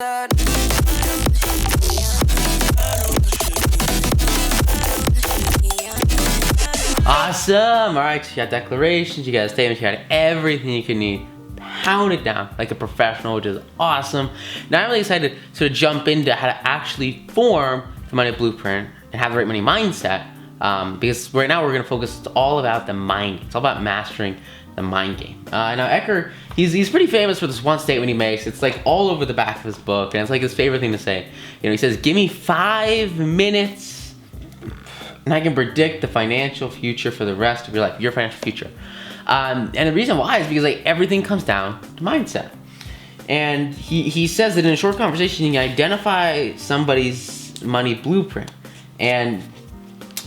Awesome. All right, so you got declarations, you got statements, you got everything you can need. Pound it down like a professional, which is awesome. Now I'm really excited to sort of jump into how to actually form the money blueprint and have the right money mindset. Because right now we're going to focus all about the mind. It's all about mastering the mind game. Now Eckhart, he's pretty famous for this one statement he makes. It's like all over the back of his book, and it's like his favorite thing to say. You know, he says, "Give me 5 minutes, and I can predict the financial future for the rest of your life, your financial future." And the reason why is because like everything comes down to mindset. And he says that in a short conversation, you can identify somebody's money blueprint and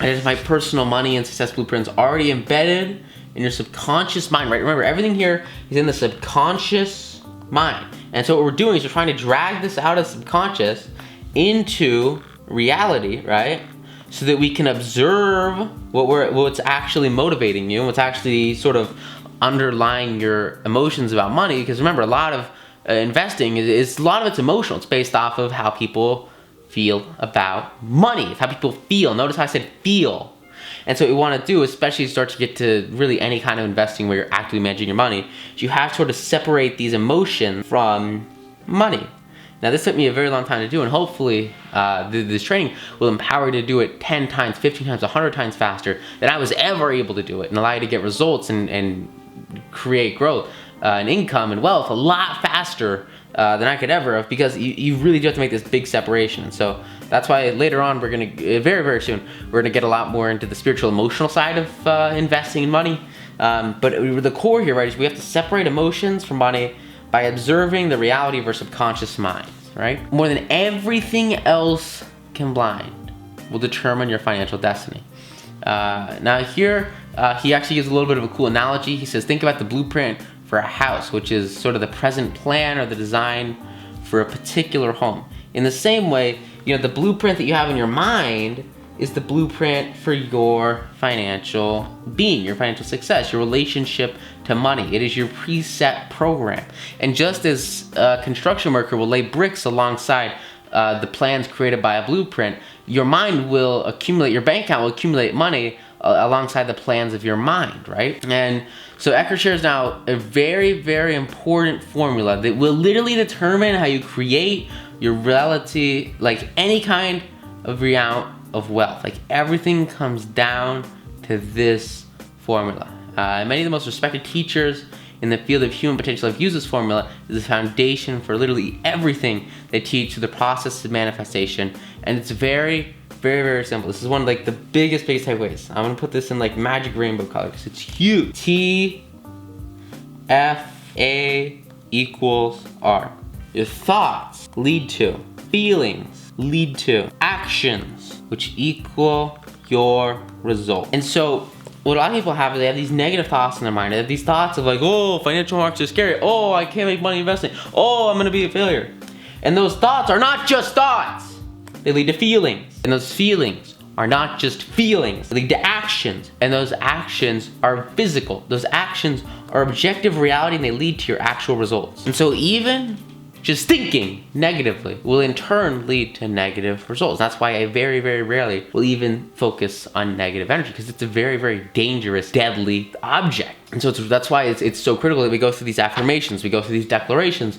identify personal money and success blueprints already embedded in your subconscious mind, right? Remember, everything here is in the subconscious mind. And so what we're doing is we're trying to drag this out of subconscious into reality, right? So that we can observe what's actually motivating you, what's actually sort of underlying your emotions about money. Because remember, a lot of investing is a lot of it's emotional. It's based off of how people feel about money. It's how people feel. Notice how I said feel. And so what we want to do, especially start to get to really any kind of investing where you're actively managing your money, is you have to sort of separate these emotions from money. Now this took me a very long time to do, and hopefully this training will empower you to do it 10 times, 15 times, 100 times faster than I was ever able to do it, and allow you to get results and create growth and income and wealth a lot faster than I could ever have, because you really do have to make this big separation. And so that's why later on we're going to, very, very soon, we're going to get a lot more into the spiritual, emotional side of investing in money. But the core here, right, is we have to separate emotions from money by observing the reality of our subconscious minds, right? More than everything else combined will determine your financial destiny. Now here, he actually gives a little bit of a cool analogy. He says, think about the blueprint for a house, which is sort of the present plan or the design for a particular home. In the same way, you know, the blueprint that you have in your mind is the blueprint for your financial being, your financial success, your relationship to money. It is your preset program. And just as a construction worker will lay bricks alongside the plans created by a blueprint, your mind will accumulate, your bank account will accumulate money alongside the plans of your mind, right? And so Eckhart shares now a very, very important formula that will literally determine how you create your reality, like any kind of amount of wealth. Like everything comes down to this formula. Many of the most respected teachers in the field of human potential have used this formula as the foundation for literally everything they teach through the process of manifestation. And it's very, very, very simple. This is one of like the biggest takeaways. I'm gonna put this in like magic rainbow color because it's huge. TFA equals R. Your thoughts lead to feelings, lead to actions, which equal your result. And so what a lot of people have is they have these negative thoughts in their mind. They have these thoughts of like, oh, financial markets are scary. Oh, I can't make money investing. Oh, I'm gonna be a failure. And those thoughts are not just thoughts. They lead to feelings. And those feelings are not just feelings. They lead to actions. And those actions are physical. Those actions are objective reality, and they lead to your actual results. And so even just thinking negatively will in turn lead to negative results. That's why I very, very rarely will even focus on negative energy, because it's a very, very dangerous, deadly object. And so that's why it's so critical that we go through these affirmations, we go through these declarations,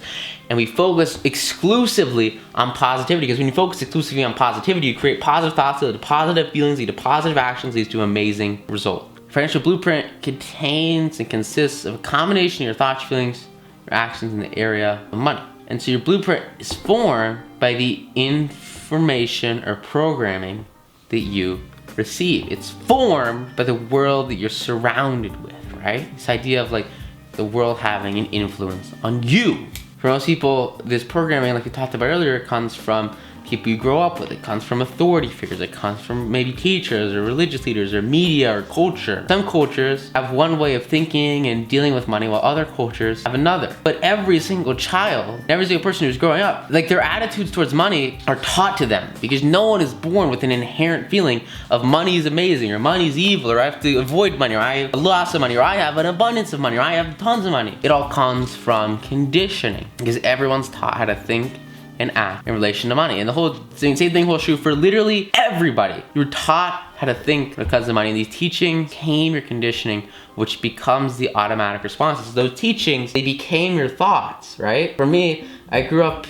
and we focus exclusively on positivity. Because when you focus exclusively on positivity, you create positive thoughts, lead to positive feelings, lead to positive actions, leads to amazing results. Financial blueprint contains and consists of a combination of your thoughts, feelings, your actions in the area of money. And so your blueprint is formed by the information or programming that you receive. It's formed by the world that you're surrounded with, right? This idea of like the world having an influence on you. For most people, this programming, like we talked about earlier, comes from people you grow up with. It comes from authority figures. It comes from maybe teachers or religious leaders or media or culture. Some cultures have one way of thinking and dealing with money, while other cultures have another. But every single child, every single person who's growing up, like their attitudes towards money are taught to them, because no one is born with an inherent feeling of money is amazing or money is evil, or I have to avoid money, or I have a loss of money, or I have an abundance of money, or I have tons of money. It all comes from conditioning, because everyone's taught how to think and act in relation to money. And the whole same thing holds true for literally everybody. You're taught how to think because of money. And these teachings became your conditioning, which becomes the automatic responses. So those teachings, they became your thoughts, right? For me, I grew up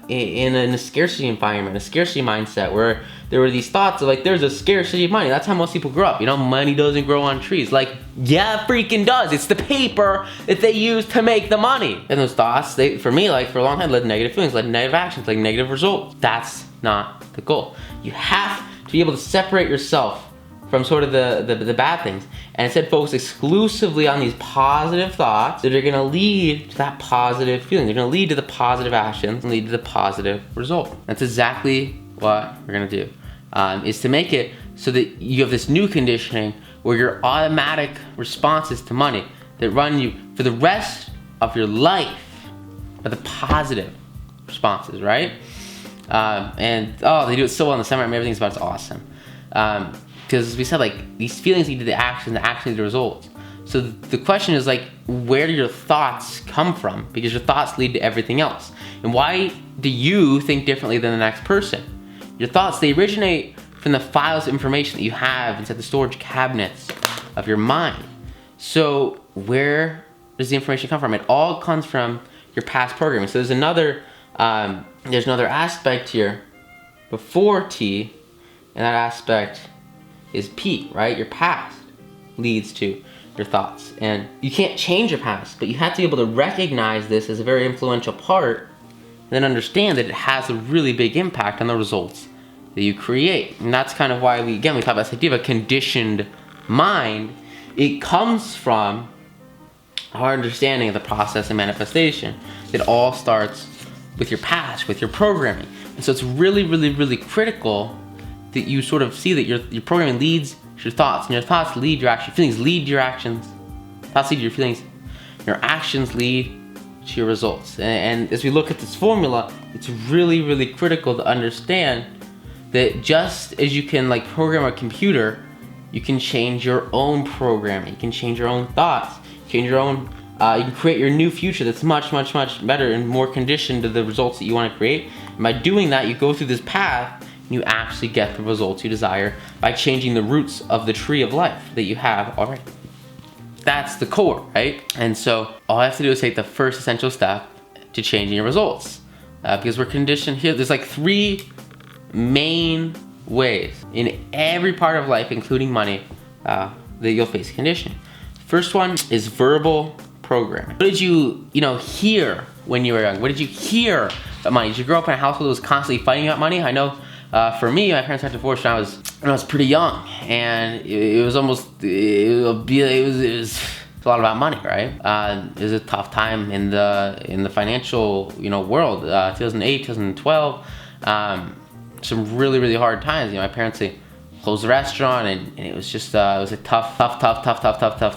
in a scarcity environment, a scarcity mindset, where there were these thoughts of like, there's a scarcity of money. That's how most people grow up. You know, money doesn't grow on trees. Like, yeah, it freaking does. It's the paper that they use to make the money. And those thoughts, they, for me, like for a long time, led to negative feelings, led to negative actions, like negative results. That's not the goal. You have to be able to separate yourself from sort of the bad things, and instead focus exclusively on these positive thoughts that are gonna lead to that positive feeling. They're gonna lead to the positive actions and lead to the positive result. That's exactly what we're gonna do, is to make it so that you have this new conditioning where your automatic responses to money that run you for the rest of your life are the positive responses, right? And they do it so well in the seminar, and everything's about it's awesome. Because we said like these feelings lead to the actions lead to results. So the question is like, where do your thoughts come from? Because your thoughts lead to everything else. And why do you think differently than the next person? Your thoughts, they originate from the files of information that you have inside the storage cabinets of your mind. So where does the information come from? It all comes from your past programming. So there's another aspect here before T, and that aspect is P, right? Your past leads to your thoughts. And you can't change your past, but you have to be able to recognize this as a very influential part, and then understand that it has a really big impact on the results that you create. And that's kind of why we talk about this idea of a conditioned mind. It comes from our understanding of the process and manifestation. It all starts with your past, with your programming. And so it's really, really, really critical that you sort of see that your programming leads your thoughts, and your thoughts lead your actions, feelings lead your actions, thoughts lead your feelings, your actions lead to your results. And as we look at this formula, it's really, really critical to understand that just as you can like program a computer, you can change your own programming, you can change your own thoughts, change your own, you can create your new future that's much, much, much better and more conditioned to the results that you want to create. And by doing that, you go through this path, you actually get the results you desire by changing the roots of the tree of life that you have already. That's the core, right? And so all I have to do is take the first essential step to changing your results. Because we're conditioned here. There's like 3 main ways in every part of life, including money, that you'll face conditioning. First one is verbal programming. What did you hear when you were young? What did you hear about money? Did you grow up in a household that was constantly fighting about money? I know for me, my parents got divorced when I was pretty young, and it was a lot about money, right? It was a tough time in the financial world. 2008, 2012, some really, really hard times. My parents, they closed the restaurant, and it was just it was a tough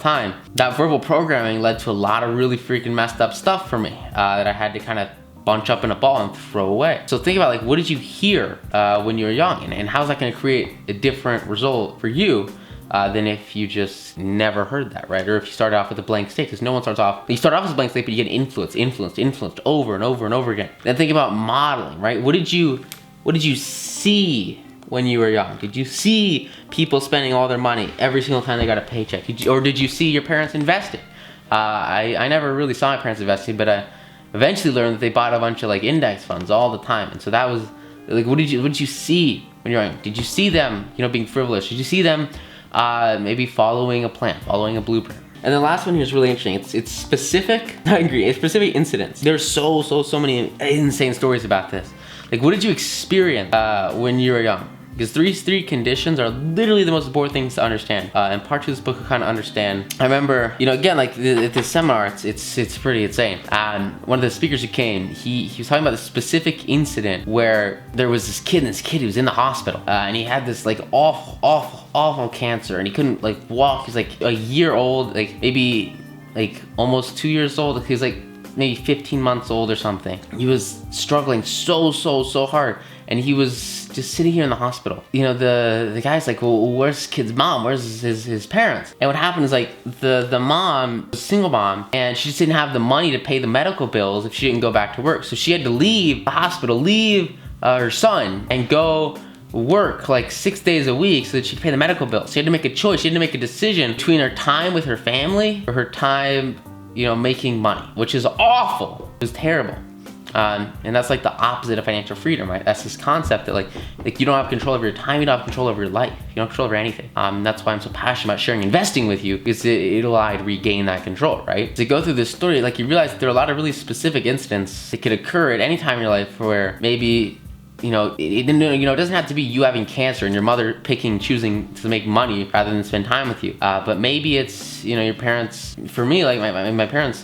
time. That verbal programming led to a lot of really freaking messed up stuff for me that I had to kind of bunch up in a ball and throw away. So think about like, what did you hear when you were young, and how's that going to create a different result for you than if you just never heard that, right? Or if you started off with a blank slate, because no one starts off. You start off as a blank slate, but you get influenced over and over and over again. Then think about modeling, right? What did you see when you were young? Did you see people spending all their money every single time they got a paycheck? Or did you see your parents investing? I never really saw my parents investing, but I eventually learned that they bought a bunch of like index funds all the time. And so that was like, what did you see when you were young? Did you see them, being frivolous? Did you see them maybe following a plan, following a blueprint? And the last one here is really interesting. It's specific. I agree. It's specific incidents. There's so many insane stories about this. Like, what did you experience when you were young? Because these 3 conditions are literally the most important things to understand. And part 2 of this book will kind of understand. I remember, again, like at this seminar, it's pretty insane. One of the speakers who came, he was talking about this specific incident where there was this kid who was in the hospital, and he had this like awful cancer, and he couldn't like walk. He's like a year old, like maybe like almost 2 years old. He was like maybe 15 months old or something. He was struggling so hard. And he was just sitting here in the hospital. You know, the guy's like, well, where's kid's mom? Where's his parents? And what happened is like the mom was a single mom, and she just didn't have the money to pay the medical bills if she didn't go back to work. So she had to leave the hospital, leave her son, and go work like 6 days a week so that she could pay the medical bills. She had to make a choice. She had to make a decision between her time with her family or her time, you know, making money, which is awful. It was terrible. And that's like the opposite of financial freedom, right? That's this concept that like you don't have control over your time, you don't have control over your life, you don't have control over anything. That's why I'm so passionate about sharing investing with you, because it'll allow you to regain that control, right? To go through this story, like you realize that there are a lot of really specific incidents that could occur at any time in your life where maybe, you know, it doesn't have to be you having cancer and your mother choosing to make money rather than spend time with you. But maybe it's, you know, your parents. For me, like my parents,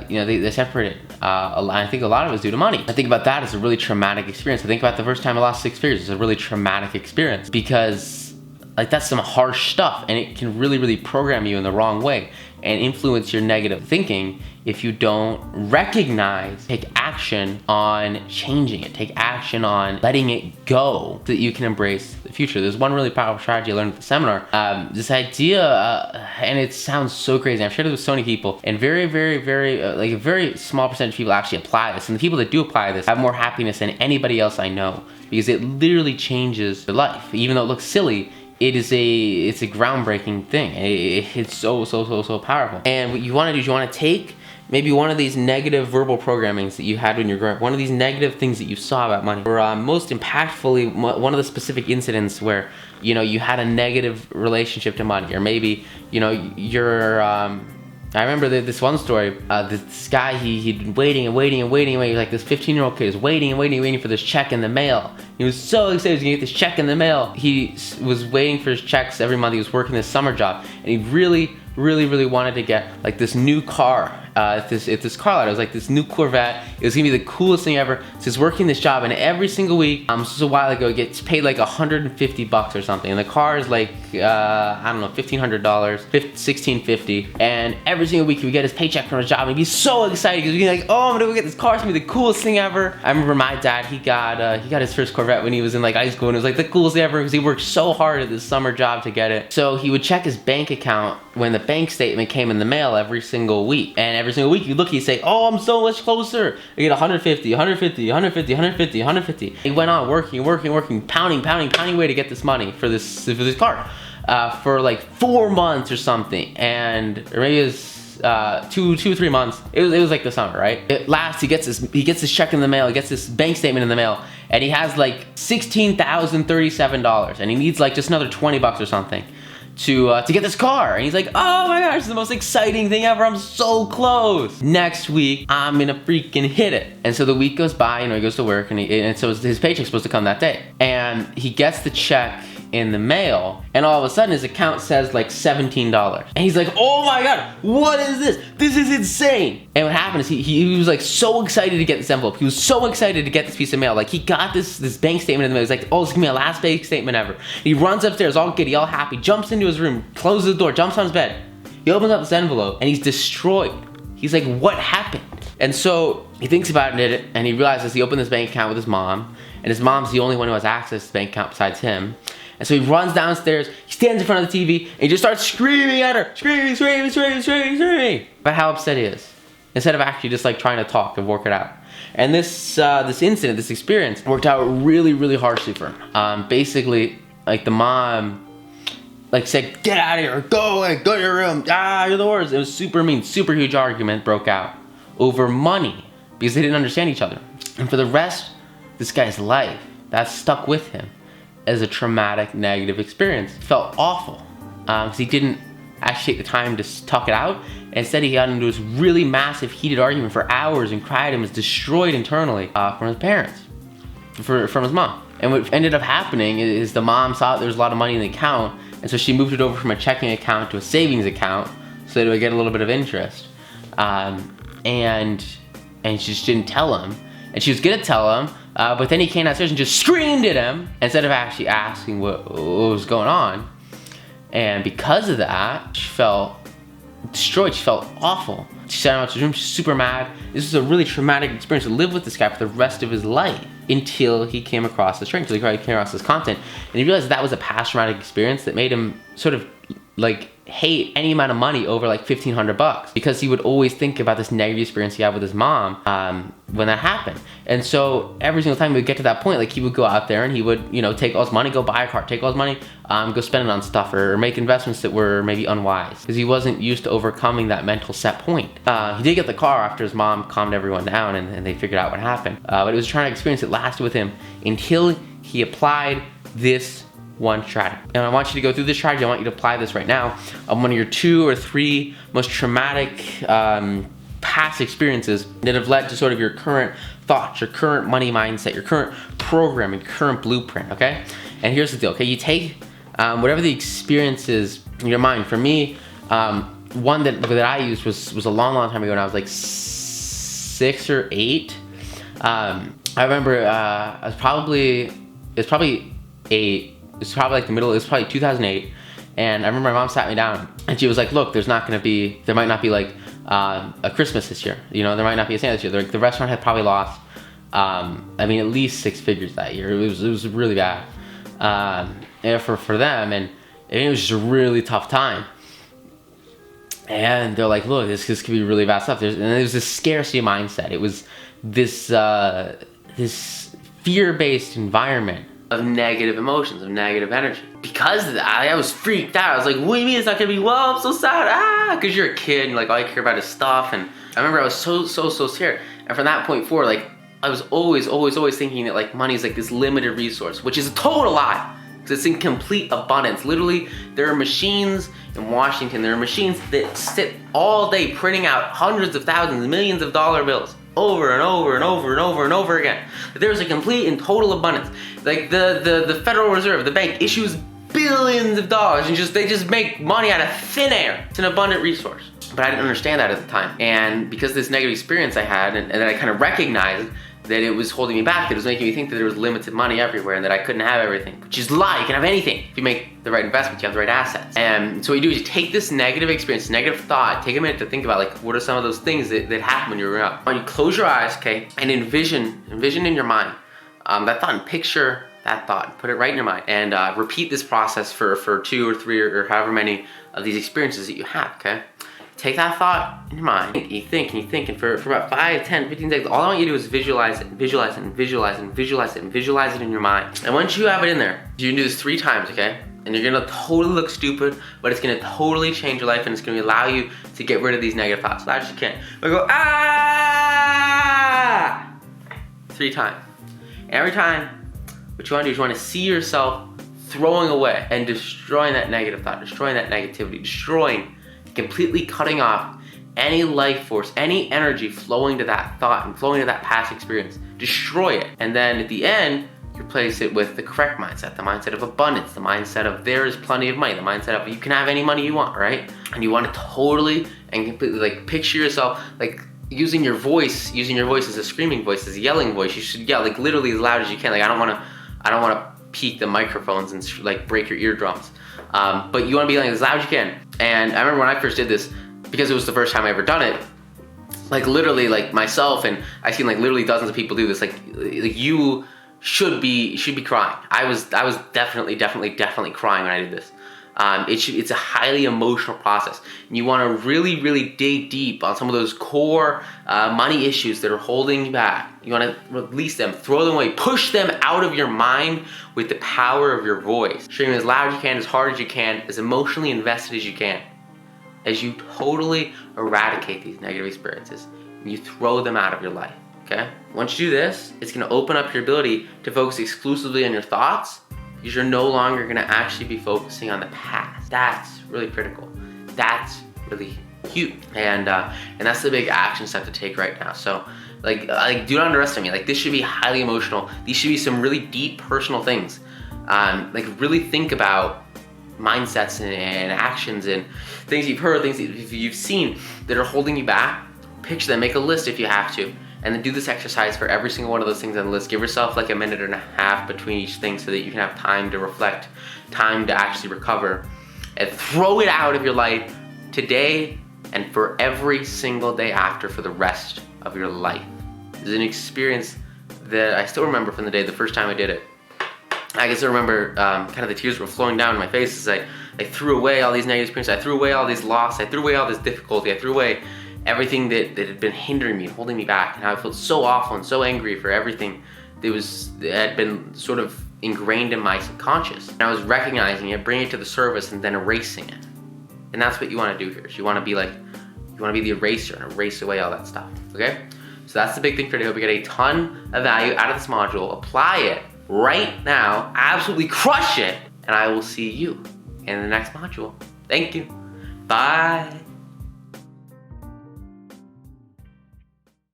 you know, they separated. I think a lot of it was due to money. I think about that as a really traumatic experience. I think about the first time I lost 6 figures as a really traumatic experience, because like that's some harsh stuff, and it can really program you in the wrong way and influence your negative thinking if you don't recognize, take action on changing it, take action on letting it go so that you can embrace the future. There's one really powerful strategy I learned at the seminar. This idea, and it sounds so crazy, I've shared it with so many people, and very like a very small percentage of people actually apply this, and the people that do apply this have more happiness than anybody else I know, because it literally changes their life. Even though it looks silly, it's a groundbreaking thing. It's so powerful. And what you want to do is you want to take maybe one of these negative verbal programmings that you had when you were growing up, one of these negative things that you saw about money, or most impactfully, one of the specific incidents where, you know, you had a negative relationship to money, or maybe, you know, you're I remember this one story. This guy, he'd been waiting. Like this 15-year-old kid was waiting for this check in the mail. He was so excited he was gonna get this check in the mail. He was waiting for his checks every month. He was working this summer job, and he really wanted to get like this new car. At this car lot, it was like this new Corvette. It was gonna be the coolest thing ever. So he's working this job, and every single week, this was a while ago, he gets paid like $150 or something, and the car is like I don't know, $1,500, $1,650, and every single week he would get his paycheck from his job, and he'd be so excited because he'd be like, oh, I'm gonna go get this car. It's gonna be the coolest thing ever. I remember my dad, he got his first Corvette when he was in like high school, and it was like the coolest thing ever because he worked so hard at this summer job to get it. So he would check his bank account when the bank statement came in the mail every single week, and every single week you look, you say, oh, I'm so much closer. I get 150, 150, 150, 150, 150. He went on working, pounding away to get this money for this car for like 4 months or something, or maybe it was 2-3 months. It was like the summer, right? At last, he gets this check in the mail, he gets this bank statement in the mail, and he has like $16,037, and he needs like just another $20 or something to get this car. And he's like, oh my gosh, it's the most exciting thing ever. I'm so close. Next week, I'm gonna freaking hit it. And so the week goes by, you know, he goes to work, and so his paycheck's supposed to come that day. And he gets the check in the mail, and all of a sudden his account says like $17. And he's like, oh my God, what is this? This is insane. And what happened is he was like so excited to get this envelope. He was so excited to get this piece of mail. Like he got this bank statement in the mail. He's like, oh, this is gonna be my last bank statement ever. And he runs upstairs all giddy, all happy, jumps into his room, closes the door, jumps on his bed. He opens up this envelope and he's destroyed. He's like, what happened? And so he thinks about it, and he realizes he opened this bank account with his mom, and his mom's the only one who has access to the bank account besides him. And so he runs downstairs, he stands in front of the TV, and he just starts screaming at her, screaming about how upset he is, instead of actually just like trying to talk and work it out. And this incident, this experience, worked out really harshly for him. Basically, like the mom like said, get out of here, go away, go to your room, you're the worst. It was super mean, super huge argument broke out over money because they didn't understand each other. And for the rest of this guy's life, that stuck with him as a traumatic, negative experience. It felt awful because he didn't actually take the time to talk it out. Instead, he got into this really massive, heated argument for hours and cried and was destroyed internally from his parents, from his mom. And what ended up happening is the mom saw that there was a lot of money in the account, and so she moved it over from a checking account to a savings account so that it would get a little bit of interest. And she just didn't tell him. And she was gonna tell him, but then he came downstairs and just screamed at him instead of actually asking what was going on. And because of that, she felt destroyed, she felt awful. She sat out to his room, she's super mad. This is a really traumatic experience to live with this guy for the rest of his life until he came across this training, until he came across this content. And he realized that was a past traumatic experience that made him sort of like hate any amount of money over like $1,500 because he would always think about this negative experience he had with his mom when that happened. And so every single time we would get to that point, like he would go out there and he would, you know, take all his money, go buy a car, take all his money, go spend it on stuff or make investments that were maybe unwise because he wasn't used to overcoming that mental set point. He did get the car after his mom calmed everyone down and they figured out what happened. But it was a traumatic experience that lasted with him until he applied this one strategy. And I want you to go through this strategy. I want you to apply this right now on one of your 2 or 3 most traumatic past experiences that have led to sort of your current thoughts, your current money mindset, your current programming, your current blueprint, okay? And here's the deal, okay? You take whatever the experience is in your mind. For me, one that I used was a long time ago when I was like 6 or 8. I remember it was probably like the middle, it was probably 2008. And I remember my mom sat me down and she was like, look, there might not be like a Christmas this year. You know, there might not be a Santa this year. Like the restaurant had probably lost, I mean, at least 6 figures that year. It was really bad for them. And it was just a really tough time. And they're like, look, this could be really bad stuff. And it was this scarcity mindset. It was this fear-based environment of negative emotions, of negative energy. Because of that, I was freaked out. I was like, what do you mean it's not gonna be well? I'm so sad. Because you're a kid and like all you care about is stuff. And I remember I was so scared. And from that point forward, like I was always thinking that like money is like this limited resource, which is a total lie. Because it's in complete abundance. Literally, there are machines in Washington, there are machines that sit all day printing out hundreds of thousands, millions of dollar bills over and over again. There's a complete and total abundance. Like the Federal Reserve, the bank issues billions of dollars and they just make money out of thin air. It's an abundant resource. But I didn't understand that at the time. And because of this negative experience I had and then I kind of recognized that it was holding me back, that it was making me think that there was limited money everywhere and that I couldn't have everything, which is a lie. You can have anything if you make the right investments, you have the right assets. And so what you do is you take this negative experience, negative thought, take a minute to think about like what are some of those things that happened when you were up. When you close your eyes, okay, and envision in your mind that thought and picture that thought, put it right in your mind and repeat this process for 2 or 3 or however many of these experiences that you have, okay? Take that thought in your mind, you think, and for about 5, 10, 15 seconds, all I want you to do is visualize it in your mind. And once you have it in there, you can do this 3 times, okay? And you're gonna totally look stupid, but it's gonna totally change your life and it's gonna allow you to get rid of these negative thoughts. Loud as you can. We go, 3 times. And every time, what you wanna do is you wanna see yourself throwing away and destroying that negative thought, destroying that negativity, completely cutting off any life force, any energy flowing to that thought and flowing to that past experience. Destroy it. And then at the end, you replace it with the correct mindset, the mindset of abundance, the mindset of there is plenty of money, the mindset of you can have any money you want, right? And you want to totally and completely like picture yourself like using your voice as a screaming voice, as a yelling voice. You should yell like literally as loud as you can. Like I don't want to peak the microphones and like break your eardrums. But you want to be yelling as loud as you can. And I remember when I first did this, because it was the first time I ever done it, like literally like myself and I've seen like literally dozens of people do this, like you should be crying. I was definitely crying when I did this. It's a highly emotional process. And you want to really dig deep on some of those core money issues that are holding you back. You want to release them, throw them away, push them out of your mind with the power of your voice. Scream as loud as you can, as hard as you can, as emotionally invested as you can. As you totally eradicate these negative experiences, and you throw them out of your life, okay? Once you do this, it's gonna open up your ability to focus exclusively on your thoughts, because you're no longer gonna actually be focusing on the past. That's really critical. That's really huge. And that's the big action step to take right now. So like do not underestimate me. Like this should be highly emotional. These should be some really deep personal things. Like really think about mindsets and actions and things you've heard, things that you've seen that are holding you back. Picture them, make a list if you have to. And then do this exercise for every single one of those things on the list. Give yourself like a minute and a half between each thing so that you can have time to reflect, time to actually recover, and throw it out of your life today and for every single day after for the rest of your life. It's an experience that I still remember from the first time I did it. I can still remember kind of the tears were flowing down my face as I threw away all these negative experiences. I threw away all these loss. I threw away all this difficulty. I threw away everything that had been hindering me and holding me back. And I felt so awful and so angry for everything that had been sort of ingrained in my subconscious. And I was recognizing it, bringing it to the surface, and then erasing it. And that's what you want to do here. Is you want to be the eraser and erase away all that stuff. Okay? So that's the big thing for today. I hope you get a ton of value out of this module. Apply it right now. Absolutely crush it. And I will see you in the next module. Thank you. Bye.